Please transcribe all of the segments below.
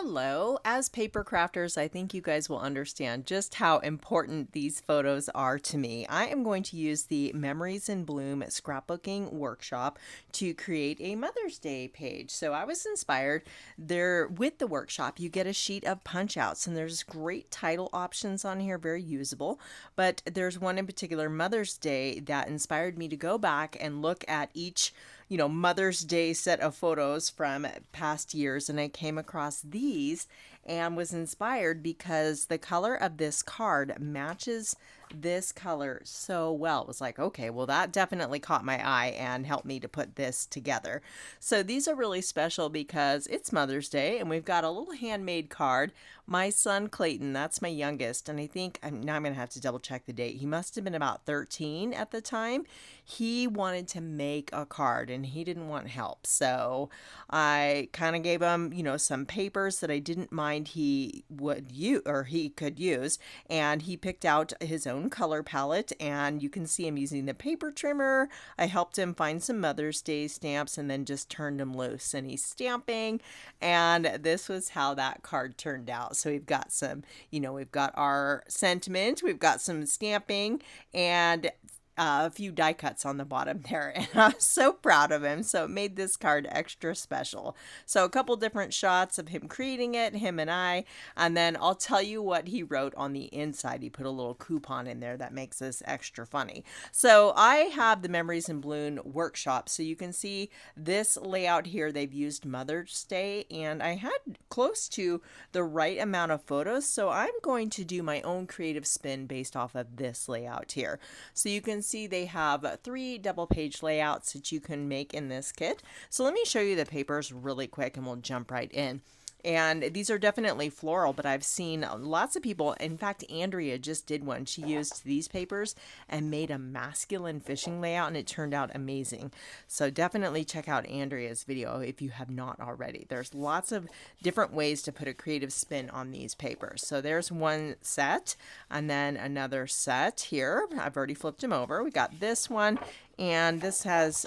Hello. As paper crafters, I think you guys will understand just how important these photos are to me. I am going to use the Memories in Bloom scrapbooking workshop to create a Mother's Day page. So I was inspired there with the workshop. You get a sheet of punch outs and there's great title options on here, very usable. But there's one in particular, Mother's Day, that inspired me to go back and look at each Mother's Day set of photos from past years, and I came across these and was inspired because the color of this card matches this color so well. It was like, okay, well, that definitely caught my eye and helped me to put this together. So these are really special because it's Mother's Day and we've got a little handmade card. My son Clayton, that's my youngest, and I think now I'm going to have to double check the date. He must have been about 13 at the time. He wanted to make a card and he didn't want help. So I kind of gave him, some papers that I didn't mind he would use or he could use, and he picked out his own color palette, and you can see him using the paper trimmer. I helped him find some Mother's Day stamps and then just turned him loose, and he's stamping, and this was how that card turned out. So we've got we've got our sentiment, we've got some stamping, and a few die cuts on the bottom there, and I was so proud of him. So it made this card extra special. So a couple different shots of him creating it, him and I, and then I'll tell you what he wrote on the inside. He put a little coupon in there that makes this extra funny. So I have the Memories in Bloom workshop, so you can see this layout here. They've used Mother's Day, and I had close to the right amount of photos, so I'm going to do my own creative spin based off of this layout here. So you can see they have 3 double page layouts that you can make in this kit. So let me show you the papers really quick and we'll jump right in. And these are definitely floral, but I've seen lots of people. In fact, Andrea just did one. She used these papers and made a masculine fishing layout, and it turned out amazing. So definitely check out Andrea's video if you have not already. There's lots of different ways to put a creative spin on these papers. So there's one set, and then another set here. I've already flipped them over. We got this one, and this has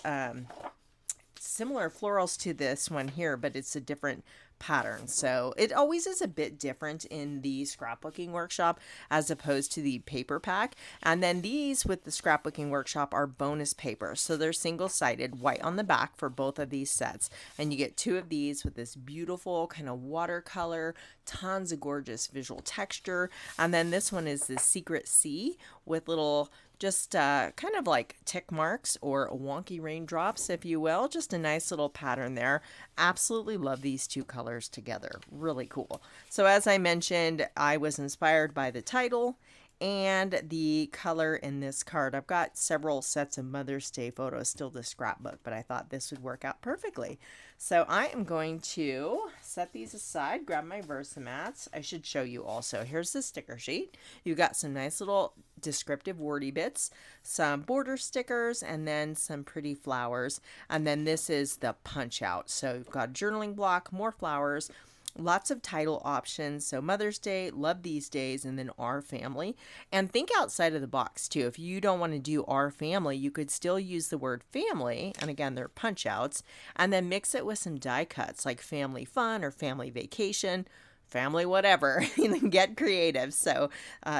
similar florals to this one here, but it's a different pattern. So it always is a bit different in the scrapbooking workshop as opposed to the paper pack. And then these with the scrapbooking workshop are bonus papers. So they're single-sided, white on the back for both of these sets. And you get 2 of these with this beautiful kind of watercolor, tons of gorgeous visual texture. And then this one is the Secret Sea with little just kind of like tick marks or wonky raindrops, if you will. Just a nice little pattern there. Absolutely love these 2 colors together. Really cool. So as I mentioned, I was inspired by the title and the color in this card. I've got several sets of Mother's Day photos still to scrapbook, but I thought this would work out perfectly. So I am going to set these aside, grab my Versamats. I should show you also. Here's the sticker sheet. You've got some nice little descriptive wordy bits, some border stickers, and then some pretty flowers. And then this is the punch out. So you've got a journaling block, more flowers, lots of title options. So Mother's Day, Love These Days, and then Our Family. And think outside of the box too. If you don't want to do Our Family, you could still use the word family. And again, they're punch outs. And then mix it with some die cuts like Family Fun or Family Vacation, family whatever. Get creative. So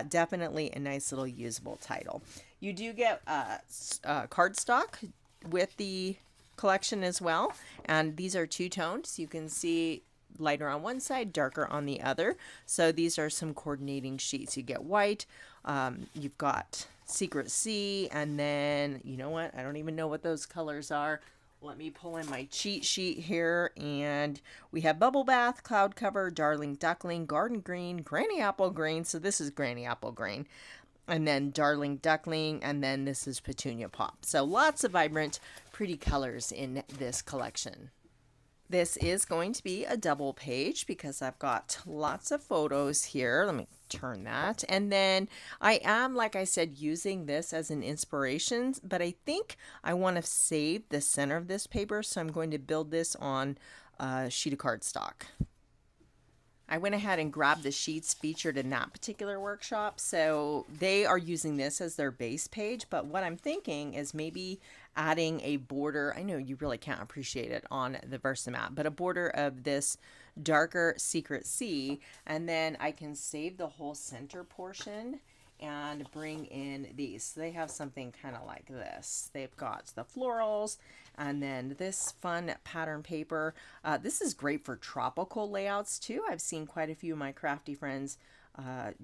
definitely a nice little usable title. You do get cardstock with the collection as well. And these are 2-toned. So you can see lighter on one side, darker on the other. So these are some coordinating sheets. You get white, you've got Secret Sea, and then, you know what? I don't even know what those colors are. Let me pull in my cheat sheet here, and we have Bubble Bath, Cloud Cover, Darling Duckling, Garden Green, Granny Apple Green. So this is Granny Apple Green. And then Darling Duckling, and then this is Petunia Pop. So lots of vibrant, pretty colors in this collection. This is going to be a double page because I've got lots of photos here. Let me turn that. And then I am, like I said, using this as an inspiration, but I think I want to save the center of this paper. So I'm going to build this on a sheet of cardstock. I went ahead and grabbed the sheets featured in that particular workshop. So they are using this as their base page, but what I'm thinking is maybe adding a border. I know you really can't appreciate it on the Versamat, but a border of this darker Secret Sea, and then I can save the whole center portion and bring in these. So they have something kind of like this. They've got the florals and then this fun pattern paper. This is great for tropical layouts too. I've seen quite a few of my crafty friends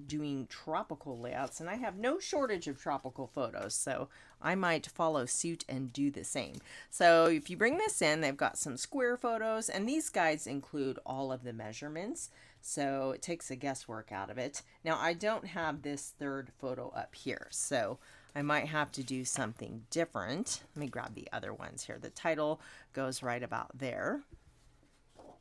doing tropical layouts, and I have no shortage of tropical photos, so I might follow suit and do the same. So if you bring this in, they've got some square photos, and these guides include all of the measurements, so it takes the guesswork out of it. Now I don't have this third photo up here, so I might have to do something different. Let me grab the other ones here. The title goes right about there.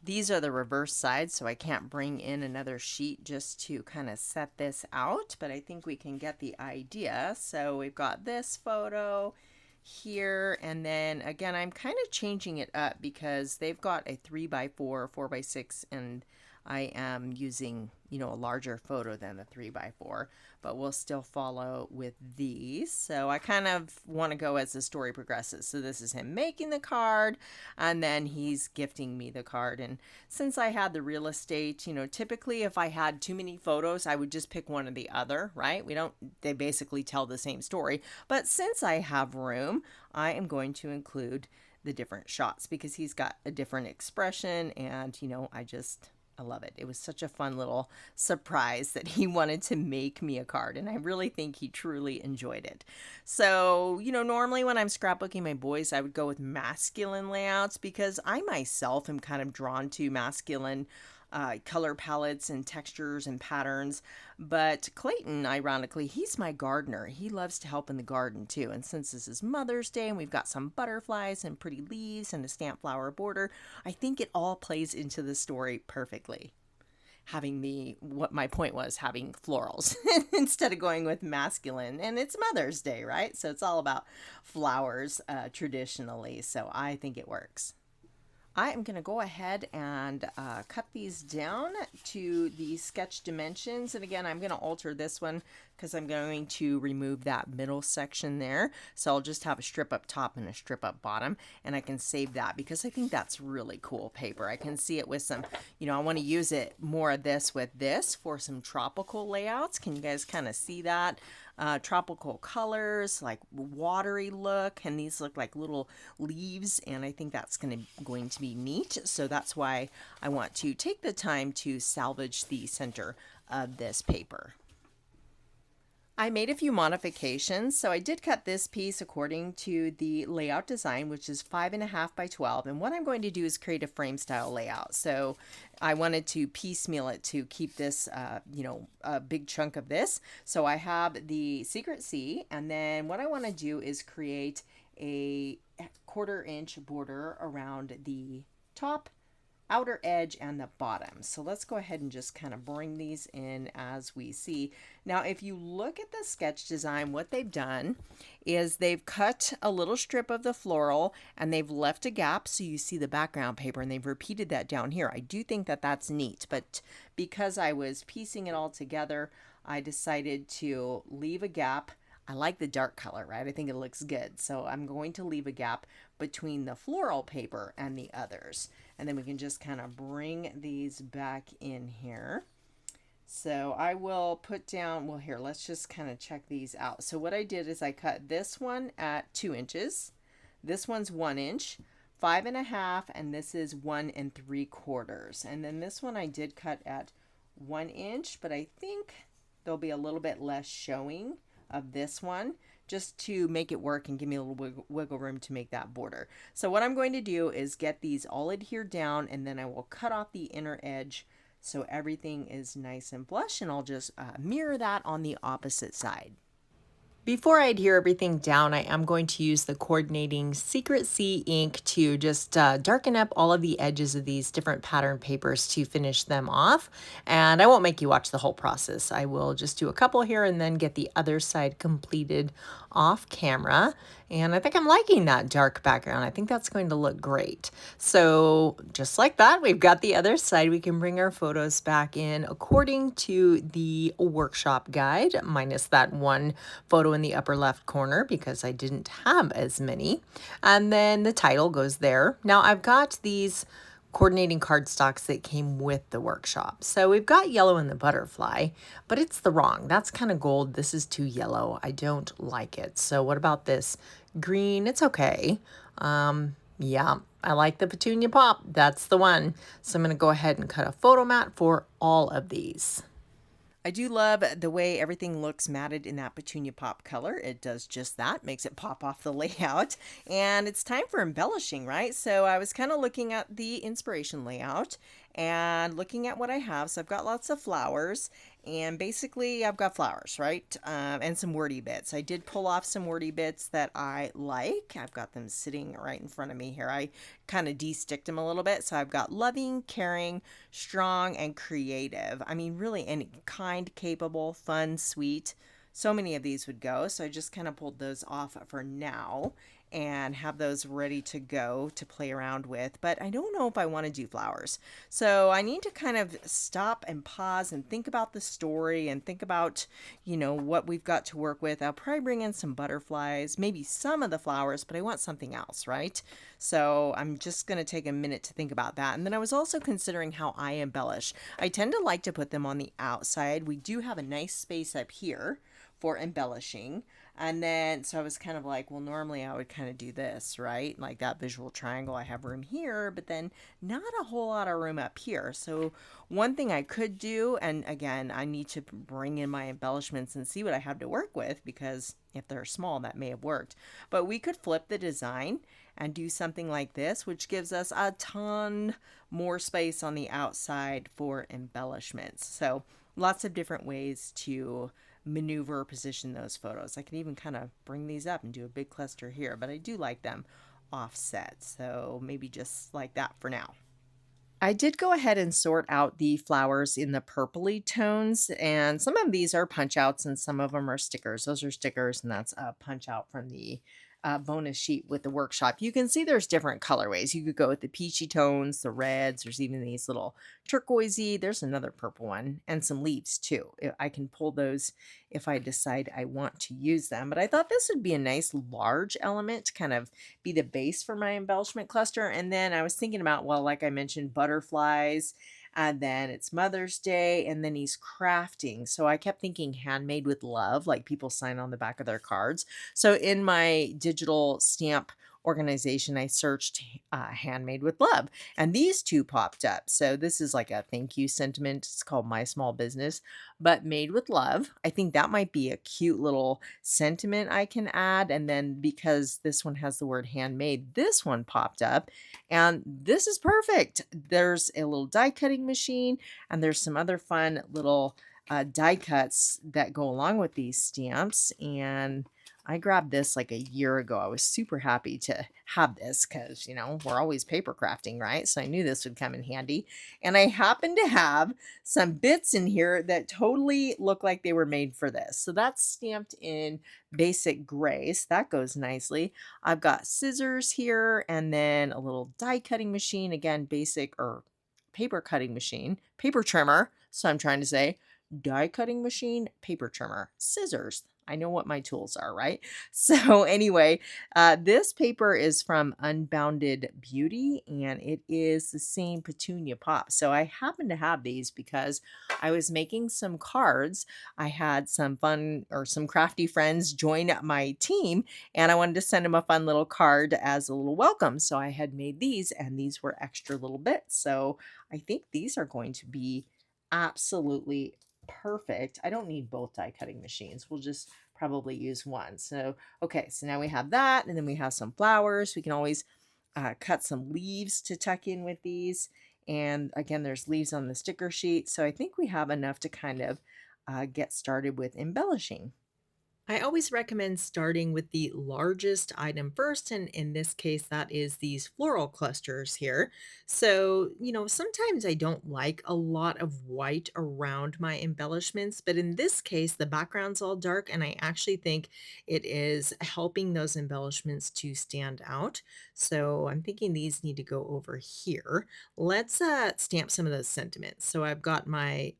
These are the reverse sides, so I can't bring in another sheet just to kind of set this out, but I think we can get the idea. So we've got this photo here, and then again, I'm kind of changing it up because they've got a 3x4, 4x6, and I am using, you know, a larger photo than the 3x4, but we'll still follow with these. So I kind of want to go as the story progresses. So this is him making the card, and then he's gifting me the card. And since I had the real estate, you know, typically if I had too many photos, I would just pick one or the other, right? They basically tell the same story. But since I have room, I am going to include the different shots because he's got a different expression, and, you know, I love it. It was such a fun little surprise that he wanted to make me a card, and I really think he truly enjoyed it. So, you know, normally when I'm scrapbooking my boys, I would go with masculine layouts because I myself am kind of drawn to masculine color palettes and textures and patterns. But Clayton, ironically, he's my gardener. He loves to help in the garden too. And since this is Mother's Day and we've got some butterflies and pretty leaves and a stamp flower border, I think it all plays into the story perfectly. What my point was, having florals instead of going with masculine. And it's Mother's Day, right? So it's all about flowers traditionally. So I think it works. I am going to go ahead and cut these down to the sketch dimensions. And again, I'm going to alter this one because I'm going to remove that middle section there. So I'll just have a strip up top and a strip up bottom. And I can save that because I think that's really cool paper. I can see it with some, you know, I want to use it more of this with this for some tropical layouts. Can you guys kind of see that? Tropical colors, like watery look, and these look like little leaves, and I think that's going to be neat. So that's why I want to take the time to salvage the center of this paper. I made a few modifications. So I did cut this piece according to the layout design, which is 5.5 by 12. And what I'm going to do is create a frame style layout. So I wanted to piecemeal it to keep this, you know, a big chunk of this. So I have the Secret Sea, and then what I want to do is create a 1/4 inch border around the top, outer edge, and the bottom. So let's go ahead and just kind of bring these in as we see. Now, if you look at the sketch design, what they've done is they've cut a little strip of the floral and they've left a gap so you see the background paper, and they've repeated that down here. I do think that that's neat, but because I was piecing it all together, I decided to leave a gap. I like the dark color, right? I think it looks good. So I'm going to leave a gap between the floral paper and the others. And then we can just kind of bring these back in here. So I will put down, well, here, let's just kind of check these out. So what I did is I cut this one at 2 inches. This one's 1 inch, 5.5, and this is 1 3/4. And then this one I did cut at 1 inch, but I think there'll be a little bit less showing of this one just to make it work and give me a little wiggle room to make that border. So what I'm going to do is get these all adhered down, and then I will cut off the inner edge so everything is nice and flush, and I'll just mirror that on the opposite side. Before I adhere everything down, I am going to use the coordinating Secret Sea ink to just darken up all of the edges of these different pattern papers to finish them off. And I won't make you watch the whole process. I will just do a couple here and then get the other side completed off camera. And I think I'm liking that dark background. I think that's going to look great. So just like that, we've got the other side. We can bring our photos back in according to the workshop guide, minus that one photo in the upper left corner because I didn't have as many. And then the title goes there. Now I've got these coordinating cardstocks that came with the workshop. So we've got yellow in the butterfly, but it's the wrong. That's kind of gold. This is too yellow. I don't like it. So what about this green? It's okay. Yeah, I like the Petunia pop. That's the one. So I'm going to go ahead and cut a photo mat for all of these. I do love the way everything looks matted in that Petunia pop color. It does just that, makes it pop off the layout. And it's time for embellishing, right? So I was kind of looking at the inspiration layout and looking at what I have. So I've got lots of flowers, and basically I've got flowers, right? And some wordy bits. I did pull off some wordy bits that I like. I've got them sitting right in front of me here. I kind of de-sticked them a little bit. So I've got loving, caring, strong, and creative. I mean, really any kind, capable, fun, sweet. So many of these would go. So I just kind of pulled those off for now and have those ready to go to play around with. But I don't know if I want to do flowers. So I need to kind of stop and pause and think about the story and think about, what we've got to work with. I'll probably bring in some butterflies, maybe some of the flowers, but I want something else, right? So I'm just going to take a minute to think about that. And then I was also considering how I embellish. I tend to like to put them on the outside. We do have a nice space up here for embellishing. And then, so I was kind of like, well, normally I would kind of do this, right? Like that visual triangle, I have room here, but then not a whole lot of room up here. So one thing I could do, and again, I need to bring in my embellishments and see what I have to work with, because if they're small, that may have worked. But we could flip the design and do something like this, which gives us a ton more space on the outside for embellishments. So lots of different ways to maneuver or position those photos. I can even kind of bring these up and do a big cluster here, but I do like them offset. So maybe just like that for now. I did go ahead and sort out the flowers in the purpley tones, and some of these are punch outs and some of them are stickers. Those are stickers, and that's a punch out from the bonus sheet with the workshop. You can see there's different colorways. You could go with the peachy tones, the reds, there's even these little turquoisey, there's another purple one, and some leaves too. I can pull those if I decide I want to use them, but I thought this would be a nice large element to kind of be the base for my embellishment cluster. And then I was thinking about, well, like I mentioned, butterflies, and then it's Mother's Day, and then he's crafting. So I kept thinking handmade with love, like people sign on the back of their cards. So in my digital stamp organization, I searched handmade with love, and these two popped up. So this is like a thank you sentiment. It's called My Small Business, but made with love. I think that might be a cute little sentiment I can add. And then because this one has the word handmade, this one popped up, and this is perfect. There's a little die cutting machine, and there's some other fun little die cuts that go along with these stamps. And I grabbed this like a year ago. I was super happy to have this because, we're always paper crafting, right? So I knew this would come in handy. And I happen to have some bits in here that totally look like they were made for this. So that's stamped in basic gray. So that goes nicely. I've got scissors here, and then a little die cutting machine. Again, basic or paper cutting machine, paper trimmer. So I'm trying to say die cutting machine, paper trimmer, scissors. I know what my tools are, right? So anyway, this paper is from Unbounded Beauty, and it is the same Petunia pop. So I happen to have these because I was making some cards. I had some fun or some crafty friends join my team, and I wanted to send them a fun little card as a little welcome. So I had made these, and these were extra little bits. So I think these are going to be absolutely perfect. I don't need both die cutting machines. We'll just probably use one. So, okay, so now we have that, and then we have some flowers. We can always cut some leaves to tuck in with these. And again, there's leaves on the sticker sheet. So I think we have enough to kind of get started with embellishing. I always recommend starting with the largest item first, and in this case, that is these floral clusters here. So, sometimes I don't like a lot of white around my embellishments, but in this case, the background's all dark, and I actually think it is helping those embellishments to stand out. So I'm thinking these need to go over here. Let's stamp some of those sentiments. So I've got my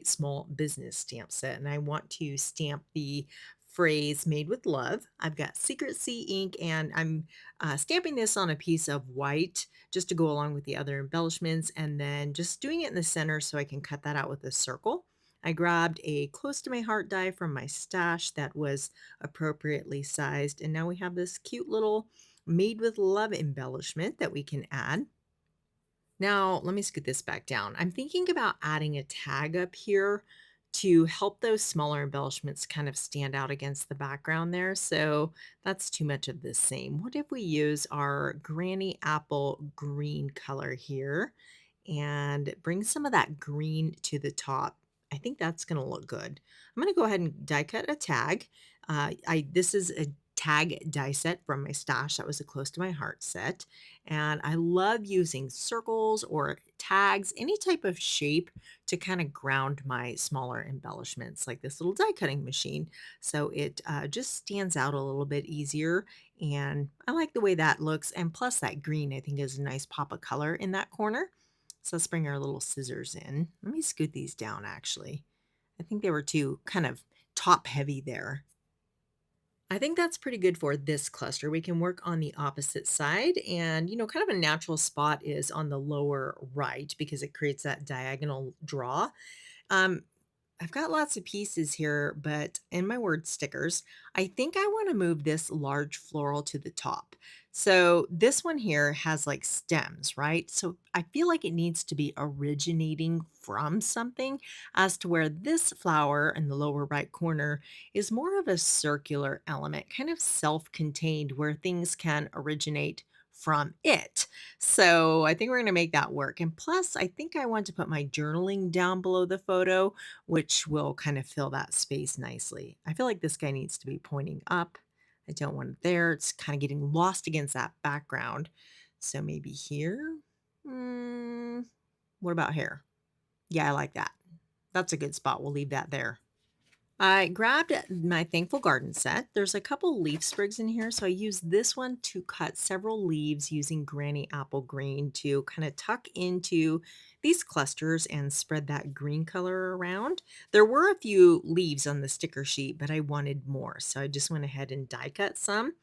small business stamp set, and I want to stamp the phrase made with love. I've got Secret Sea ink, and I'm stamping this on a piece of white just to go along with the other embellishments, and then just doing it in the center so I can cut that out with a circle. I grabbed a close to my heart die from my stash that was appropriately sized, and now we have this cute little made with love embellishment that we can add. Now, let me scoot this back down. I'm thinking about adding a tag up here to help those smaller embellishments kind of stand out against the background there. So that's too much of the same. What if we use our Granny Apple green color here and bring some of that green to the top? I think that's going to look good. I'm going to go ahead and die cut a tag. This is a tag die set from my stash that was a close to my heart set. And I love using circles or tags, any type of shape to kind of ground my smaller embellishments, like this little die cutting machine. So it just stands out a little bit easier. And I like the way that looks. And plus, that green, I think, is a nice pop of color in that corner. So let's bring our little scissors in. Let me scoot these down, actually. I think they were too kind of top heavy there. I think that's pretty good for this cluster. We can work on the opposite side, and kind of a natural spot is on the lower right because it creates that diagonal draw. Um, I've got lots of pieces here, but in my word stickers, I think I want to move this large floral to the top. So this one here has like stems, right? So I feel like it needs to be originating from something, as to where this flower in the lower right corner is more of a circular element, kind of self-contained, where things can originate from it. So I think we're going to make that work. And plus, I think I want to put my journaling down below the photo, which will kind of fill that space nicely. I feel like this guy needs to be pointing up. I don't want it there. It's kind of getting lost against that background. So maybe here. What about here? Yeah, I like that. That's a good spot. We'll leave that there. I grabbed my Thankful Garden set. There's a couple leaf sprigs in here, so I used this one to cut several leaves using Granny Apple Green to kind of tuck into these clusters and spread that green color around. There were a few leaves on the sticker sheet, but I wanted more, so I just went ahead and die cut some.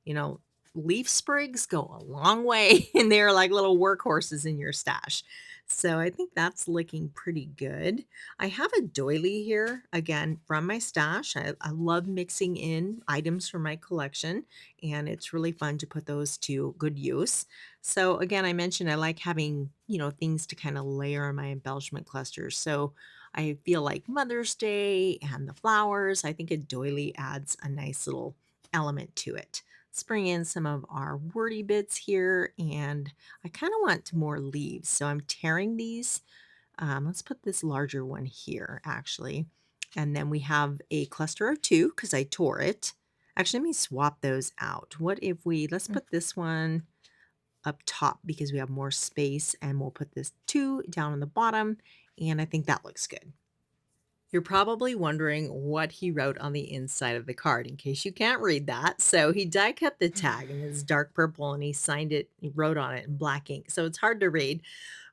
You know, leaf sprigs go a long way and they're like little workhorses in your stash. So I think that's looking pretty good. I have a doily here again from my stash. I love mixing in items from my collection, and it's really fun to put those to good use. So again, I mentioned I like having, things to kind of layer on my embellishment clusters. So I feel like Mother's Day and the flowers, I think a doily adds a nice little element to it. Let's bring in some of our wordy bits here, and I kind of want more leaves. So I'm tearing these. Let's put this larger one here, actually. And then we have a cluster of two because I tore it. Actually, let me swap those out. What if let's put this one up top because we have more space, and we'll put this two down on the bottom. And I think that looks good. You're probably wondering what he wrote on the inside of the card in case you can't read that. So he die cut the tag and it's dark purple, and he signed it, he wrote on it in black ink. So it's hard to read.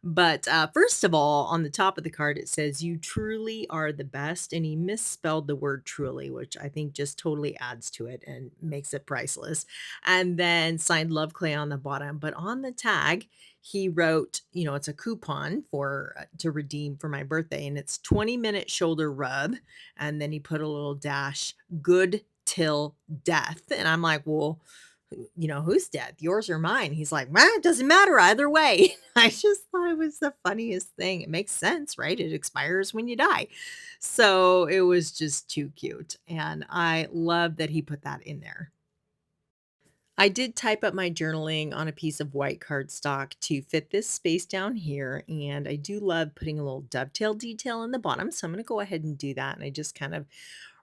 But first of all, on the top of the card, it says, "You truly are the best." And he misspelled the word truly, which I think just totally adds to it and makes it priceless. And then signed Love Clay on the bottom. But on the tag, he wrote, it's a coupon for to redeem for my birthday, and it's 20-minute shoulder rub. And then he put a little dash, good till death. And I'm like, well, whose death, yours or mine? He's like, well, it doesn't matter either way. I just thought it was the funniest thing. It makes sense, right? It expires when you die. So it was just too cute. And I love that he put that in there. I did type up my journaling on a piece of white cardstock to fit this space down here, and I do love putting a little dovetail detail in the bottom, so I'm going to go ahead and do that, and I just kind of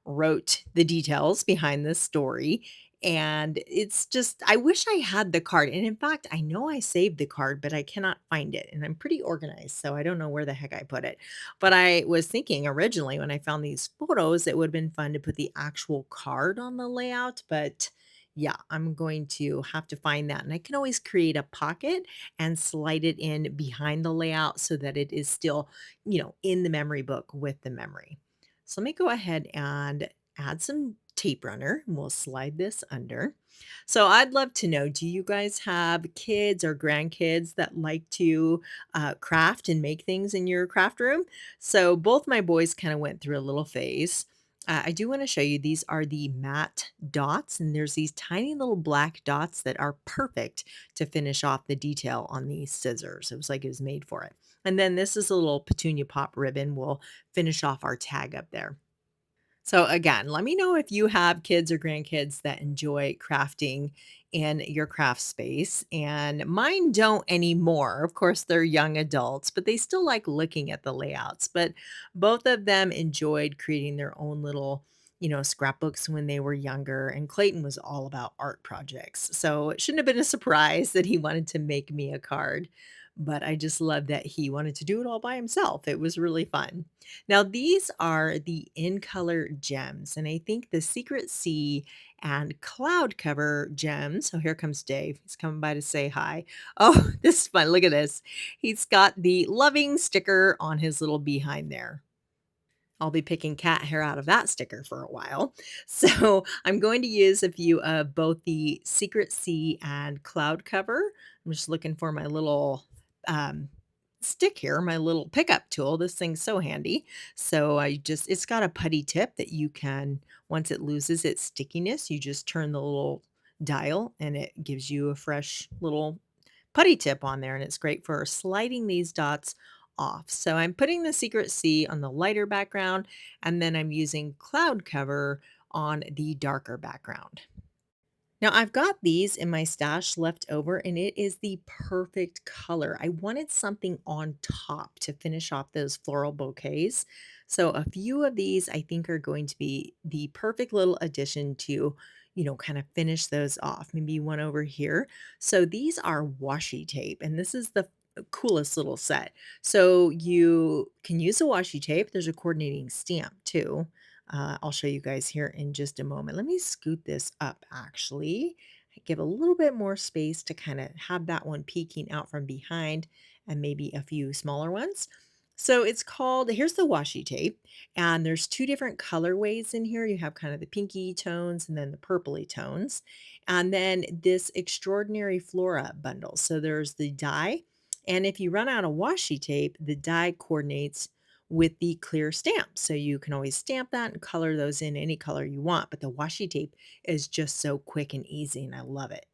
wrote the details behind this story. And it's just, I wish I had the card. And in fact, I know I saved the card, but I cannot find it. And I'm pretty organized, so I don't know where the heck I put it. But I was thinking originally when I found these photos, it would have been fun to put the actual card on the layout. But yeah, I'm going to have to find that. And I can always create a pocket and slide it in behind the layout so that it is still, in the memory book with the memory. So let me go ahead and add some tape runner and we'll slide this under. So I'd love to know, do you guys have kids or grandkids that like to craft and make things in your craft room? So both my boys kind of went through a little phase. I do want to show you, these are the matte dots, and there's these tiny little black dots that are perfect to finish off the detail on these scissors. It was like it was made for it. And then this is a little Petunia pop ribbon. We'll finish off our tag up there. So again, let me know if you have kids or grandkids that enjoy crafting in your craft space. And mine don't anymore. Of course, they're young adults, but they still like looking at the layouts. But both of them enjoyed creating their own little, scrapbooks when they were younger. And Clayton was all about art projects. So it shouldn't have been a surprise that he wanted to make me a card. But I just love that he wanted to do it all by himself. It was really fun. Now, these are the in color gems, and I think the Secret Sea and Cloud Cover gems. So here comes Dave. He's coming by to say hi. Oh, this is fun. Look at this. He's got the loving sticker on his little behind there. I'll be picking cat hair out of that sticker for a while. So I'm going to use a few of both the Secret Sea and Cloud Cover. I'm just looking for my little um, stick here, my little pickup tool. This thing's so handy. So it's got a putty tip that you can, once it loses its stickiness, you just turn the little dial and it gives you a fresh little putty tip on there, and it's great for sliding these dots off. So I'm putting the Secret Sea on the lighter background, and then I'm using Cloud Cover on the darker background. Now I've got these in my stash left over and it is the perfect color. I wanted something on top to finish off those floral bouquets. So a few of these I think are going to be the perfect little addition to, kind of finish those off. Maybe one over here. So these are washi tape and this is the coolest little set. So you can use a washi tape. There's a coordinating stamp too. I'll show you guys here in just a moment. Let me scoot this up actually. Give a little bit more space to kind of have that one peeking out from behind and maybe a few smaller ones. So it's called, here's the washi tape, and there's two different colorways in here. You have kind of the pinky tones and then the purpley tones. And then this extraordinary Flora bundle. So there's the die. And if you run out of washi tape, the die coordinates with the clear stamp. So you can always stamp that and color those in any color you want. But the washi tape is just so quick and easy, and I love it.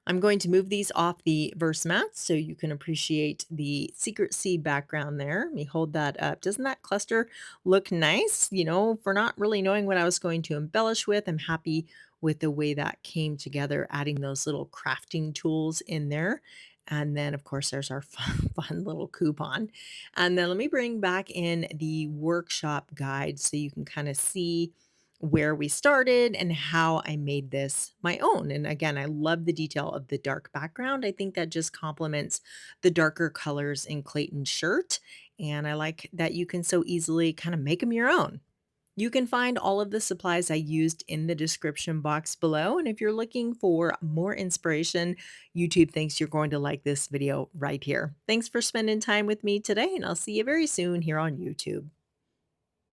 I'm going to move these off the verse mats so you can appreciate the Secret Sea background there. Let me hold that up. Doesn't that cluster look nice? For not really knowing what I was going to embellish with, I'm happy with the way that came together, adding those little crafting tools in there. And then, of course, there's our fun little coupon. And then let me bring back in the workshop guide so you can kind of see where we started and how I made this my own. And again, I love the detail of the dark background. I think that just complements the darker colors in Clayton's shirt. And I like that you can so easily kind of make them your own. You can find all of the supplies I used in the description box below. And if you're looking for more inspiration, YouTube thinks you're going to like this video right here. Thanks for spending time with me today, and I'll see you very soon here on YouTube.